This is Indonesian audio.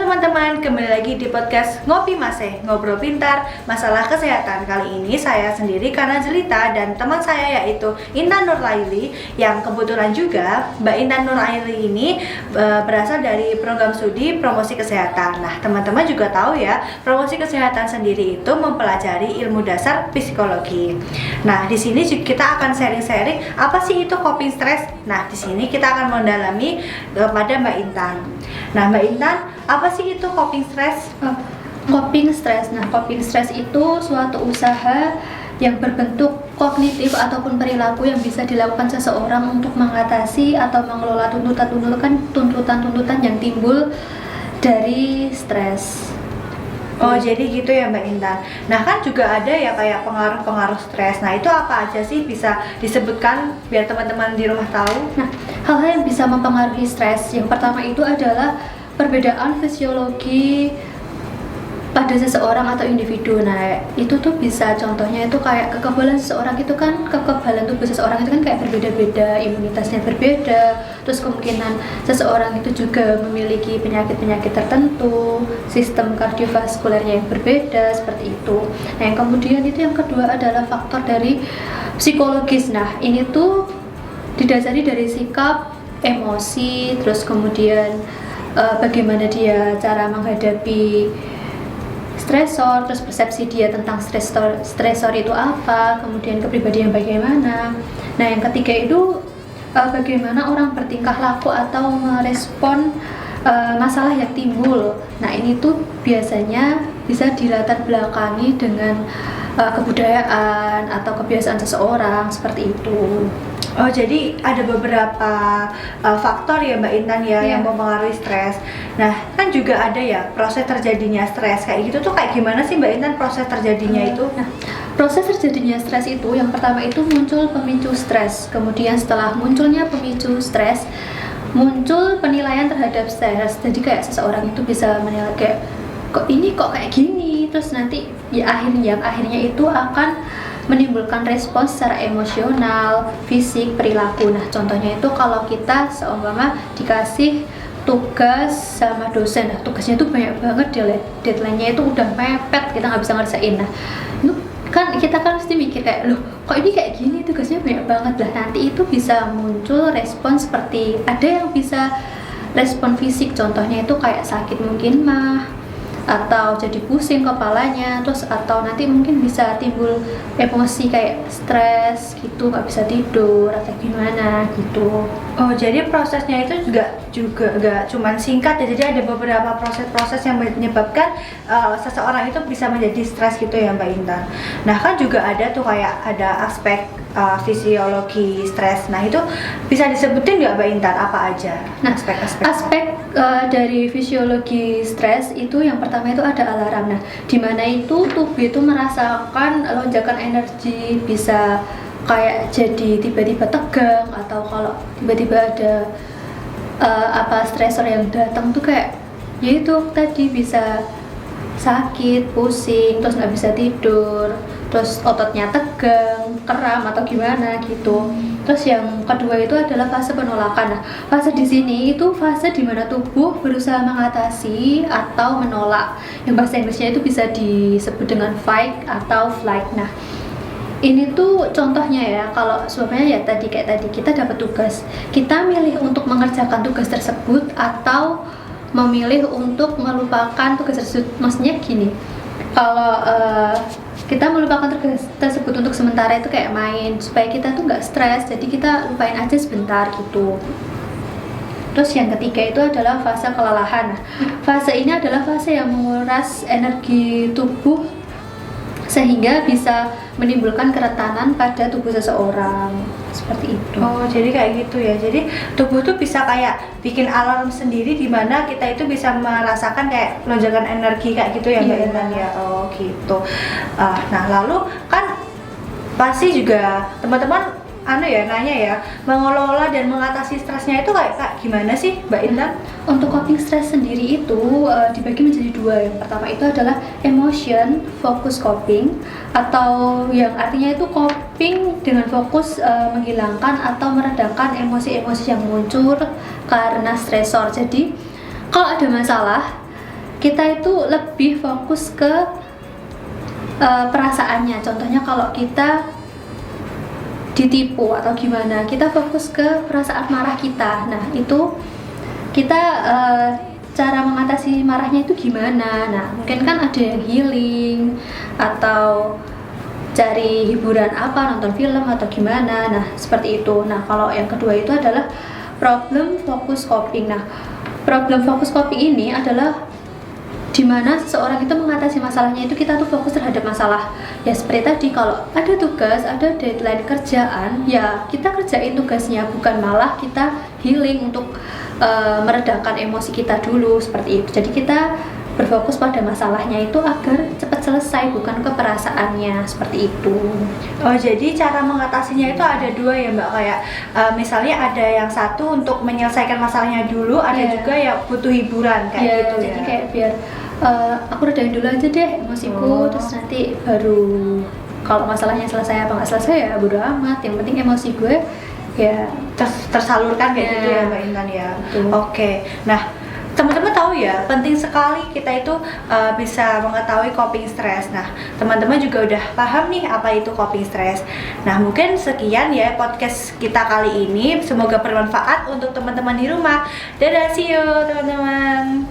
teman-teman, kembali lagi di podcast Ngopi Maseh, Ngobrol Pintar, Masalah Kesehatan. Kali ini saya sendiri karena jelita dan teman saya yaitu Intan Nurlaili, yang kebetulan juga Mbak Intan Nurlaili ini berasal dari program studi promosi kesehatan. Nah, teman-teman juga tahu ya, promosi kesehatan sendiri itu mempelajari ilmu dasar psikologi. Nah, di sini kita akan sharing-sharing apa sih itu coping stress. Nah, di sini kita akan mendalami kepada Mbak Intan. Nah, Mbak Intan, apa sih itu coping stress? Coping stress. Nah, coping stress itu suatu usaha yang berbentuk kognitif ataupun perilaku yang bisa dilakukan seseorang untuk mengatasi atau mengelola tuntutan-tuntutan yang timbul dari stres. Oh, jadi gitu ya Mbak Intan. Nah, kan juga ada ya kayak pengaruh-pengaruh stres. Nah, itu apa aja sih, bisa disebutkan biar teman-teman di rumah tahu? Nah, hal-hal yang bisa mempengaruhi stres, yang pertama itu adalah perbedaan fisiologi pada seseorang atau individu. Nah, itu tuh bisa contohnya itu kayak kekebalan seseorang itu kan, kekebalan tubuh seseorang itu kan kayak berbeda-beda, imunitasnya berbeda, terus kemungkinan seseorang itu juga memiliki penyakit-penyakit tertentu, sistem kardiovaskulernya yang berbeda, seperti itu. Nah, yang kemudian itu yang kedua adalah faktor dari psikologis. Nah, ini tuh didasari dari sikap, emosi, terus kemudian bagaimana dia cara menghadapi stresor, terus persepsi dia tentang stresor itu apa, kemudian kepribadian bagaimana. Nah, yang ketiga itu bagaimana orang bertingkah laku atau merespon masalah yang timbul. Nah, ini tuh biasanya bisa dilatar belakangi dengan kebudayaan atau kebiasaan seseorang, seperti itu. Oh, jadi ada beberapa faktor ya Mbak Intan ya, yang mempengaruhi stres. Nah, kan juga ada ya proses terjadinya stres kayak gitu tuh, kayak gimana sih Mbak Intan proses terjadinya itu? Nah, proses terjadinya stres itu yang pertama itu muncul pemicu stres. Kemudian setelah munculnya pemicu stres, muncul penilaian terhadap stres. Jadi kayak seseorang itu bisa menilai kayak kok ini kok kayak gini, terus nanti ya akhirnya itu akan menimbulkan respons secara emosional, fisik, perilaku. Nah, contohnya itu kalau kita seumpama dikasih tugas sama dosen, nah tugasnya itu banyak banget, deadline-nya itu udah mepet, kita nggak bisa ngerjain. Nah, itu kan kita kan mesti mikir kayak, loh kok ini kayak gini, tugasnya banyak banget lah. Nanti itu bisa muncul respon seperti, ada yang bisa respon fisik, contohnya itu kayak sakit mungkin mah, atau jadi pusing kepalanya, terus atau nanti mungkin bisa timbul emosi kayak stres gitu, nggak bisa tidur atau gimana gitu. Oh, jadi prosesnya itu juga nggak cuman singkat ya, jadi ada beberapa proses-proses yang menyebabkan seseorang itu bisa menjadi stres gitu ya Mbak Intan. Nah, kan juga ada tuh kayak ada aspek fisiologi stres. Nah, itu bisa disebutin nggak Mbak Intan apa aja? Nah, aspek dari fisiologi stres itu yang pertama itu ada alarm. Nah, di mana itu tubuh itu merasakan lonjakan energi, bisa kayak jadi tiba-tiba tegang, atau kalau tiba-tiba ada stresor yang datang tuh kayak yaitu tadi bisa sakit, pusing, terus nggak bisa tidur, terus ototnya tegang, kram atau gimana gitu. Terus yang kedua itu adalah fase penolakan. Nah, fase di sini itu fase di mana tubuh berusaha mengatasi atau menolak. Yang bahasa Inggrisnya itu bisa disebut dengan fight atau flight. Nah, ini tuh contohnya ya, kalau sebenarnya ya tadi kayak tadi kita dapat tugas, kita milih untuk mengerjakan tugas tersebut atau memilih untuk melupakan tugas tersebut. Maksudnya gini, kalau kita melupakan tugas tersebut untuk sementara itu kayak main, supaya kita tuh nggak stres, jadi kita lupain aja sebentar gitu. Terus yang ketiga itu adalah fase kelelahan. Nah, fase ini adalah fase yang menguras energi tubuh sehingga bisa menimbulkan kerentanan pada tubuh seseorang, seperti itu. Oh, jadi kayak gitu ya. Jadi tubuh tuh bisa kayak bikin alarm sendiri, di mana kita itu bisa merasakan kayak lonjakan energi kayak gitu ya Mbak Intan ya. Oh, gitu. Nah, lalu kan pasti juga teman-teman nanya ya, mengelola dan mengatasi stresnya itu kayak gimana sih Mbak Intan? Untuk coping stress sendiri itu dibagi menjadi dua. Yang pertama itu adalah emotion focus coping, atau yang artinya itu coping dengan fokus menghilangkan atau meredakan emosi-emosi yang muncul karena stresor. Jadi kalau ada masalah, kita itu lebih fokus ke perasaannya. Contohnya kalau kita ditipu atau gimana, kita fokus ke perasaan marah kita. Nah itu kita cara mengatasi marahnya itu gimana. Nah mungkin kan ada yang healing atau cari hiburan apa, nonton film atau gimana. Nah seperti itu. Nah kalau yang kedua itu adalah problem focus coping. Nah problem focus coping ini adalah dimana seseorang itu mengatasi masalahnya itu kita tuh fokus terhadap masalah. Ya seperti tadi, kalau ada tugas, ada deadline kerjaan, ya kita kerjain tugasnya, bukan malah kita healing untuk meredakan emosi kita dulu, seperti itu. Jadi kita berfokus pada masalahnya itu agar cepat selesai, bukan ke perasaannya, seperti itu. Oh, jadi cara mengatasinya itu ada dua ya Mbak, kayak misalnya ada yang satu untuk menyelesaikan masalahnya dulu, ada juga yang butuh hiburan kayak gitu. Jadi kayak biar aku redain dulu aja deh emosiku, terus nanti baru kalau masalahnya selesai apa nggak selesai ya bodo amat, yang penting emosi gue ya tersalurkan kayak gitu ya Mbak Intan ya. Oke. Nah, teman-teman tahu ya, penting sekali kita itu bisa mengetahui coping stress. Nah, teman-teman juga udah paham nih apa itu coping stress. Nah, mungkin sekian ya podcast kita kali ini. Semoga bermanfaat untuk teman-teman di rumah. Dadah, see you teman-teman.